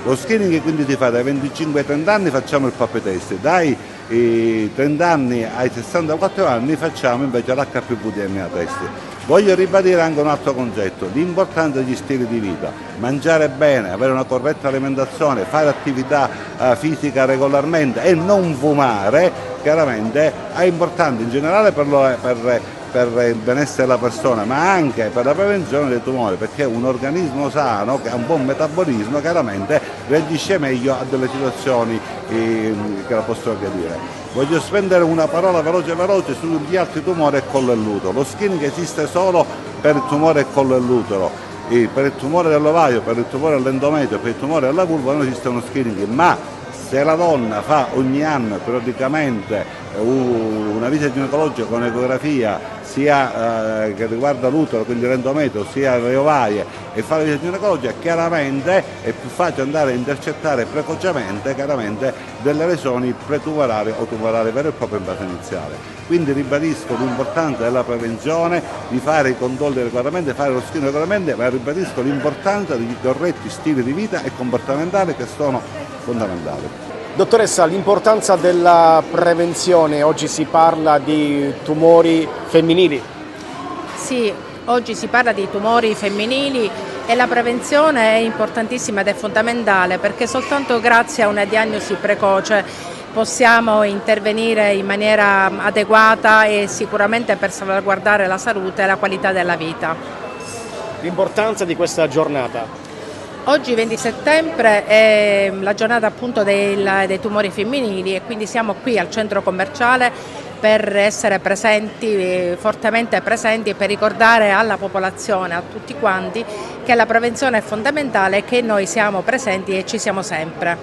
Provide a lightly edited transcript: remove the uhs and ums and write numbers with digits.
Lo screening quindi si fa dai 25 ai 30 anni, facciamo il puppy test, dai 30 anni ai 64 anni facciamo invece l'HPV-DNA test. Voglio ribadire anche un altro concetto, l'importanza degli stili di vita, mangiare bene, avere una corretta alimentazione, fare attività fisica regolarmente e non fumare, chiaramente è importante in generale per il benessere della persona, ma anche per la prevenzione dei tumori, perché un organismo sano che ha un buon metabolismo chiaramente reagisce meglio a delle situazioni che la possono aggredire. Voglio spendere una parola veloce sugli altri tumori e collo e l'utero. Lo screening esiste solo per il tumore e collo e l'utero. Per il tumore dell'ovaio, per il tumore dell'endometrio, per il tumore della vulva non esiste uno screening, ma se la donna fa ogni anno periodicamente una visita ginecologica con ecografia sia che riguarda l'utero, quindi l'endometrio, sia le ovaie e fa la visita ginecologica, chiaramente è più facile andare a intercettare precocemente chiaramente delle lesioni pretumorali o tumorali vere e proprie in fase iniziale. Quindi ribadisco l'importanza della prevenzione, di fare i controlli regolarmente, fare lo screening regolarmente, ma ribadisco l'importanza di corretti stili di vita e comportamentali che sono fondamentali. Dottoressa, l'importanza della prevenzione, oggi si parla di tumori femminili. Sì, oggi si parla di tumori femminili e la prevenzione è importantissima ed è fondamentale perché soltanto grazie a una diagnosi precoce possiamo intervenire in maniera adeguata e sicuramente per salvaguardare la salute e la qualità della vita. L'importanza di questa giornata. Oggi 20 settembre è la giornata appunto dei tumori femminili e quindi siamo qui al centro commerciale per essere presenti, fortemente presenti e per ricordare alla popolazione, a tutti quanti, che la prevenzione è fondamentale e che noi siamo presenti e ci siamo sempre.